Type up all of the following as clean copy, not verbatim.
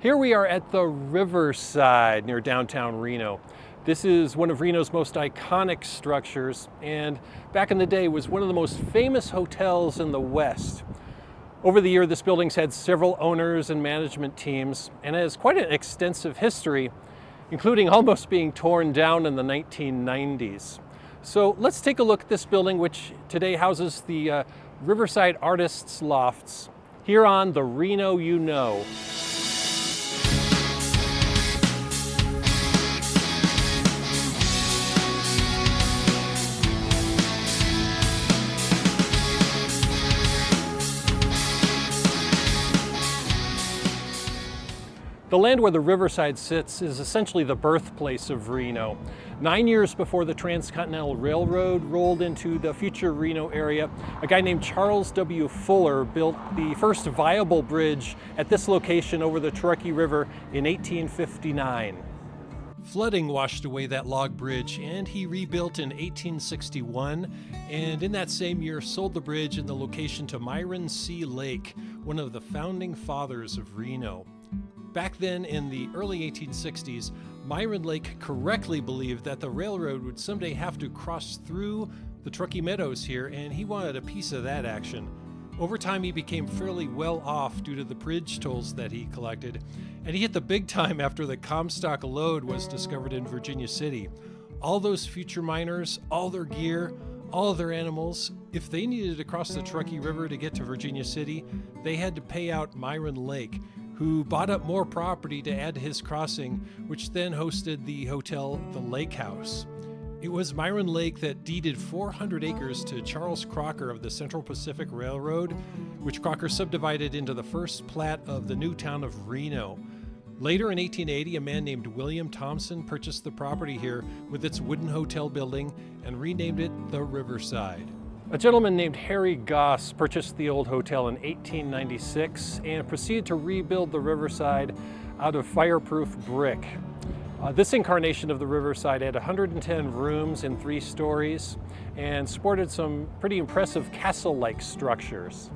Here we are at the Riverside near downtown Reno. This is one of Reno's most iconic structures, and back in the day was one of the most famous hotels in the West. Over the year, this building's had several owners and management teams and has quite an extensive history, including almost being torn down in the 1990s. So let's take a look at this building, which today houses the Riverside Artists Lofts, here on the Reno You Know. The land where the Riverside sits is essentially the birthplace of Reno. 9 years before the Transcontinental Railroad rolled into the future Reno area, a guy named Charles W. Fuller built the first viable bridge at this location over the Truckee River in 1859. Flooding washed away that log bridge, and he rebuilt in 1861, and in that same year sold the bridge and the location to Myron C. Lake, one of the founding fathers of Reno. Back then, in the early 1860s, Myron Lake correctly believed that the railroad would someday have to cross through the Truckee Meadows here, and he wanted a piece of that action. Over time, he became fairly well off due to the bridge tolls that he collected, and he hit the big time after the Comstock lode was discovered in Virginia City. All those future miners, all their gear, all of their animals, if they needed to cross the Truckee River to get to Virginia City, they had to pay out Myron Lake, who bought up more property to add to his crossing, which then hosted the hotel, the Lake House. It was Myron Lake that deeded 400 acres to Charles Crocker of the Central Pacific Railroad, which Crocker subdivided into the first plat of the new town of Reno. Later in 1880, a man named William Thompson purchased the property here with its wooden hotel building and renamed it the Riverside. A gentleman named Harry Goss purchased the old hotel in 1896 and proceeded to rebuild the Riverside out of fireproof brick. This incarnation of the Riverside had 110 rooms in 3 stories and sported some pretty impressive castle-like structures.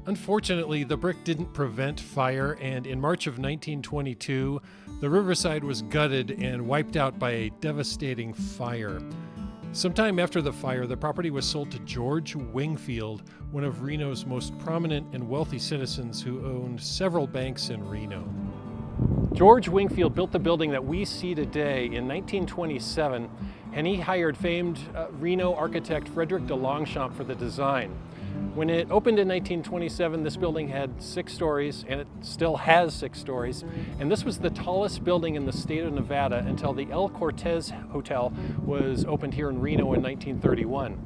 Unfortunately, the brick didn't prevent fire, and in March of 1922, the Riverside was gutted and wiped out by a devastating fire. Sometime after the fire, the property was sold to George Wingfield, one of Reno's most prominent and wealthy citizens who owned several banks in Reno. George Wingfield built the building that we see today in 1927, and he hired famed Reno architect Frederick de Longchamp for the design. When it opened in 1927, this building had 6 stories, and it still has 6 stories. And this was the tallest building in the state of Nevada until the El Cortez Hotel was opened here in Reno in 1931.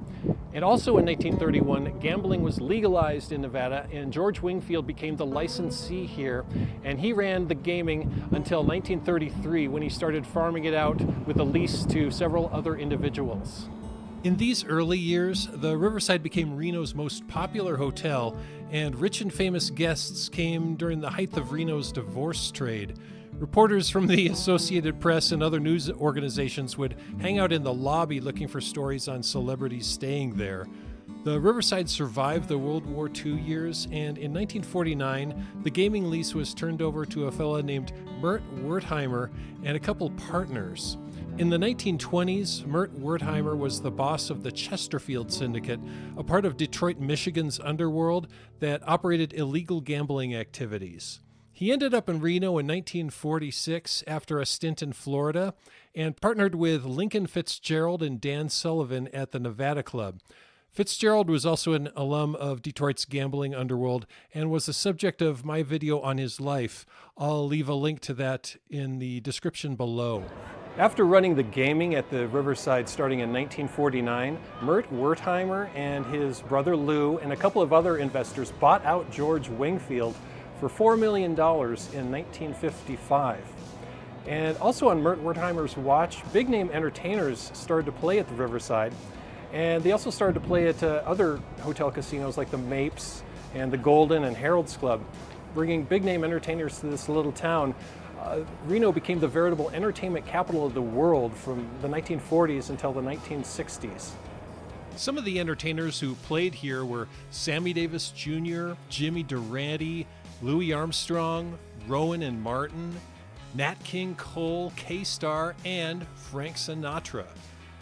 And also in 1931, gambling was legalized in Nevada, and George Wingfield became the licensee here. And he ran the gaming until 1933, when he started farming it out with a lease to several other individuals. In these early years, the Riverside became Reno's most popular hotel, and rich and famous guests came during the height of Reno's divorce trade. Reporters from the Associated Press and other news organizations would hang out in the lobby looking for stories on celebrities staying there. The Riverside survived the World War II years, and in 1949, the gaming lease was turned over to a fellow named Mert Wertimer and a couple partners. In the 1920s, Mert Wertimer was the boss of the Chesterfield Syndicate, a part of Detroit, Michigan's underworld that operated illegal gambling activities. He ended up in Reno in 1946 after a stint in Florida and partnered with Lincoln Fitzgerald and Dan Sullivan at the Nevada Club. Fitzgerald was also an alum of Detroit's gambling underworld and was the subject of my video on his life. I'll leave a link to that in the description below. After running the gaming at the Riverside starting in 1949, Mert Wertimer and his brother Lou and a couple of other investors bought out George Wingfield for $4 million in 1955. And also on Mert Wertimer's watch, big-name entertainers started to play at the Riverside, and they also started to play at other hotel casinos like the Mapes and the Golden and Harold's Club, bringing big-name entertainers to this little town. Reno became the veritable entertainment capital of the world from the 1940s until the 1960s. Some of the entertainers who played here were Sammy Davis Jr., Jimmy Durante, Louis Armstrong, Rowan and Martin, Nat King Cole, K-Star, and Frank Sinatra.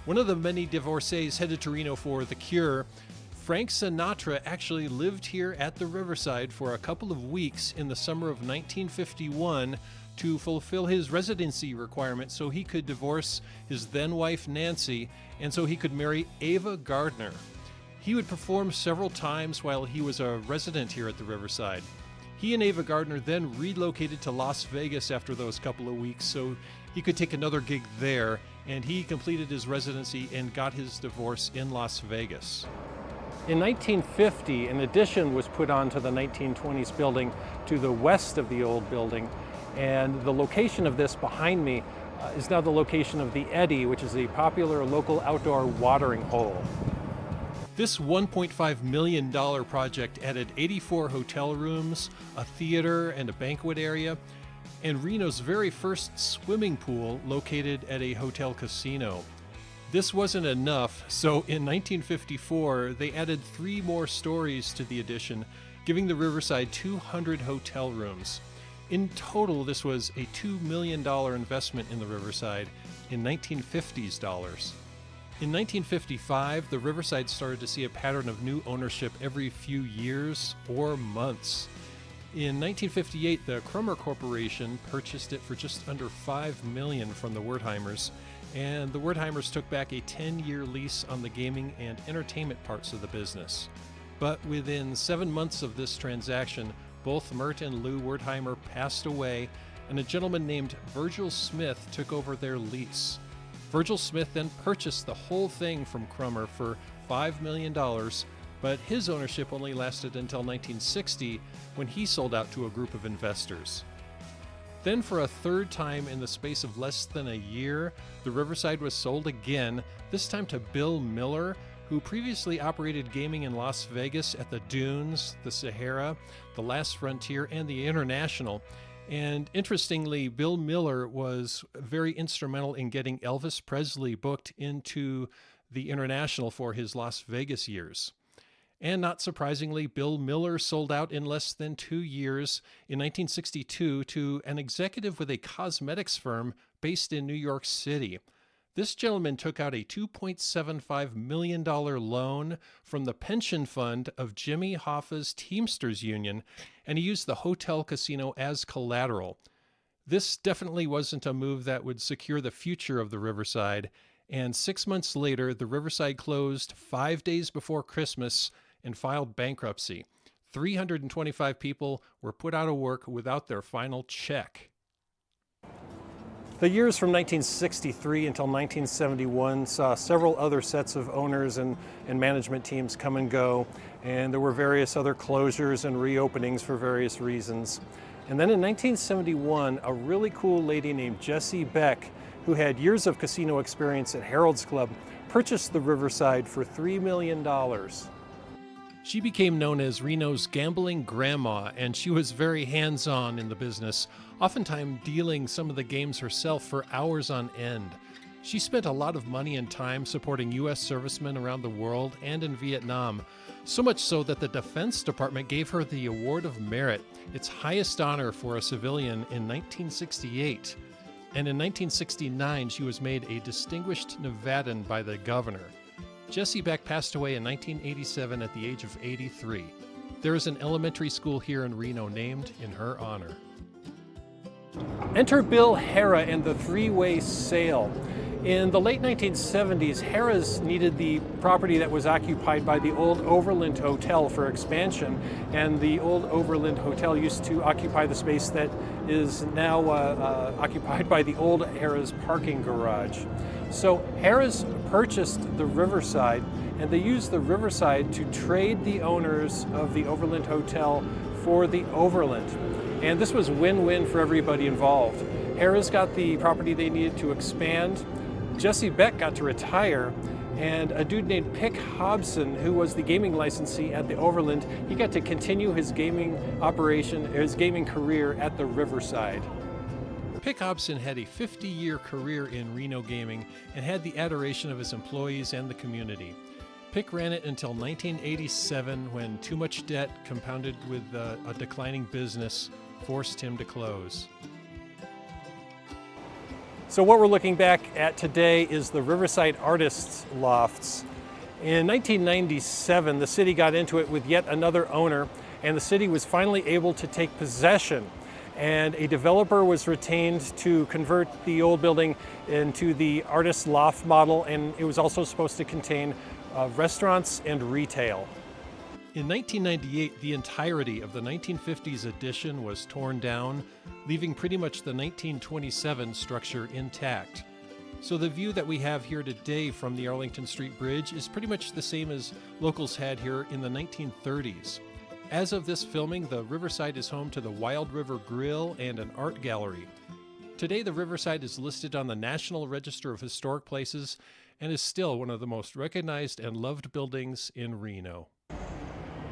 One of the many divorcees headed to Reno for the cure, Frank Sinatra actually lived here at the Riverside for a couple of weeks in the summer of 1951 to fulfill his residency requirement so he could divorce his then-wife Nancy and so he could marry Ava Gardner. He would perform several times while he was a resident here at the Riverside. He and Ava Gardner then relocated to Las Vegas after those couple of weeks so he could take another gig there, and he completed his residency and got his divorce in Las Vegas. In 1950, an addition was put onto the 1920s building to the west of the old building, and the location of this behind me is now the location of the Eddy, which is a popular local outdoor watering hole. This $1.5 million project added 84 hotel rooms, a theater, and a banquet area, and Reno's very first swimming pool located at a hotel casino. This wasn't enough, so in 1954, they added 3 more stories to the addition, giving the Riverside 200 hotel rooms. In total, this was a $2 million investment in the Riverside in 1950s dollars. In 1955, the Riverside started to see a pattern of new ownership every few years or months. In 1958, the Krummer Corporation purchased it for just under $5 million from the Wertimers, and the Wertimers took back a 10-year lease on the gaming and entertainment parts of the business. But within 7 months of this transaction, both Mert and Lou Wertimer passed away, and a gentleman named Virgil Smith took over their lease. Virgil Smith then purchased the whole thing from Krummer for $5 million, but his ownership only lasted until 1960 when he sold out to a group of investors. Then for a third time in the space of less than a year, the Riverside was sold again, this time to Bill Miller, who previously operated gaming in Las Vegas at the Dunes, the Sahara, the Last Frontier, and the International. And interestingly, Bill Miller was very instrumental in getting Elvis Presley booked into the International for his Las Vegas years. And not surprisingly, Bill Miller sold out in less than 2 years in 1962 to an executive with a cosmetics firm based in New York City. This gentleman took out a $2.75 million loan from the pension fund of Jimmy Hoffa's Teamsters Union, and he used the hotel casino as collateral. This definitely wasn't a move that would secure the future of the Riverside, and 6 months later, the Riverside closed 5 days before Christmas and filed bankruptcy. 325 people were put out of work without their final check. The years from 1963 until 1971 saw several other sets of owners and management teams come and go, and there were various other closures and reopenings for various reasons. And then in 1971, a really cool lady named Jessie Beck, who had years of casino experience at Harold's Club, purchased the Riverside for $3 million. She became known as Reno's gambling grandma, and she was very hands-on in the business, oftentimes dealing some of the games herself for hours on end. She spent a lot of money and time supporting U.S. servicemen around the world and in Vietnam, so much so that the Defense Department gave her the Award of Merit, its highest honor for a civilian, in 1968. And in 1969, she was made a Distinguished Nevadan by the governor. Jessie Beck passed away in 1987 at the age of 83. There is an elementary school here in Reno named in her honor. Enter Bill Hera and the three-way sale. In the late 1970s, Hera's needed the property that was occupied by the old Overland Hotel for expansion, and the old Overland Hotel used to occupy the space that is now occupied by the old Hera's parking garage. So Hera's purchased the Riverside, and they used the Riverside to trade the owners of the Overland Hotel for the Overland. And this was win-win for everybody involved. Hera's got the property they needed to expand, Jessie Beck got to retire, and a dude named Pick Hobson, who was the gaming licensee at the Overland, he got to continue his gaming operation, his gaming career at the Riverside. Pick Hobson had a 50-year career in Reno gaming and had the adoration of his employees and the community. Pick ran it until 1987, when too much debt compounded with a declining business forced him to close. So what we're looking back at today is the Riverside Artists Lofts. In 1997, the city got into it with yet another owner, and the city was finally able to take possession. And a developer was retained to convert the old building into the artist loft model, and it was also supposed to contain restaurants and retail. In 1998, the entirety of the 1950s addition was torn down, leaving pretty much the 1927 structure intact. So the view that we have here today from the Arlington Street Bridge is pretty much the same as locals had here in the 1930s. As of this filming, the Riverside is home to the Wild River Grill and an art gallery. Today, the Riverside is listed on the National Register of Historic Places and is still one of the most recognized and loved buildings in Reno.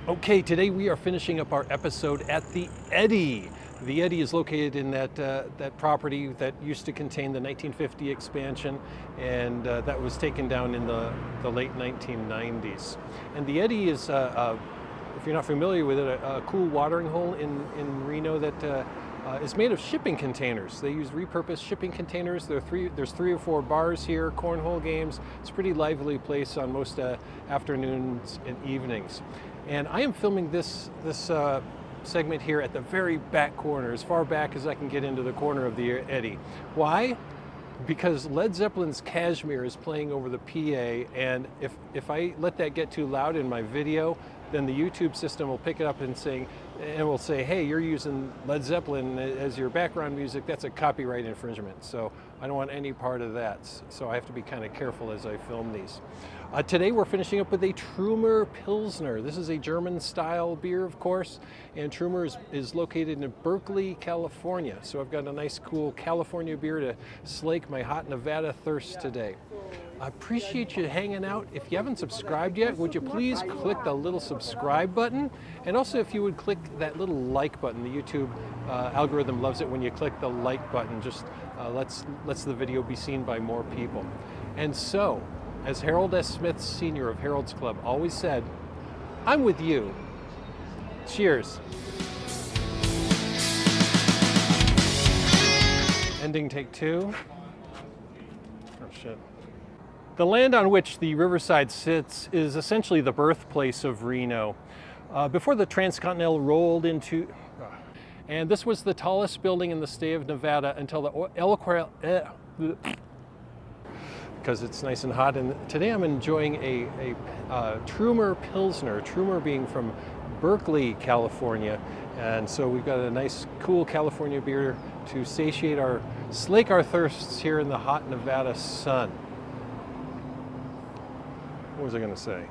Okay, today we are finishing up our episode at the Eddy. The Eddy is located in that property that used to contain the 1950 expansion, and that was taken down in the late 1990s. And the Eddy is, if you're not familiar with it, a cool watering hole in Reno that is made of shipping containers. They use repurposed shipping containers. There's 3 or 4 bars here, cornhole games. It's a pretty lively place on most afternoons and evenings. And I am filming this segment here at the very back corner, as far back as I can get into the corner of the Eddy. Why? Because Led Zeppelin's Kashmir is playing over the PA, and if I let that get too loud in my video, then the YouTube system will pick it up and will say, hey, you're using Led Zeppelin as your background music. That's a copyright infringement. So I don't want any part of that. So I have to be kind of careful as I film these. Today we're finishing up with a Trumer Pilsner. This is a German style beer, of course, and Trumer is located in Berkeley, California. So I've got a nice cool California beer to slake my hot Nevada thirst today. I appreciate you hanging out. If you haven't subscribed yet, would you please click the little subscribe button? And also if you would click that little like button. The YouTube algorithm loves it when you click the like button. Just lets the video be seen by more people. And so, as Harold S. Smith Sr. of Harold's Club always said, I'm with you. Cheers. Ending take 2. Oh shit. The land on which the Riverside sits is essentially the birthplace of Reno. Before the Transcontinental rolled into, and this was the tallest building in the state of Nevada until the because it's nice and hot. And today I'm enjoying a Trumer Pilsner, Trumer being from Berkeley, California. And so we've got a nice, cool California beer to slake our thirsts here in the hot Nevada sun. What was I going to say?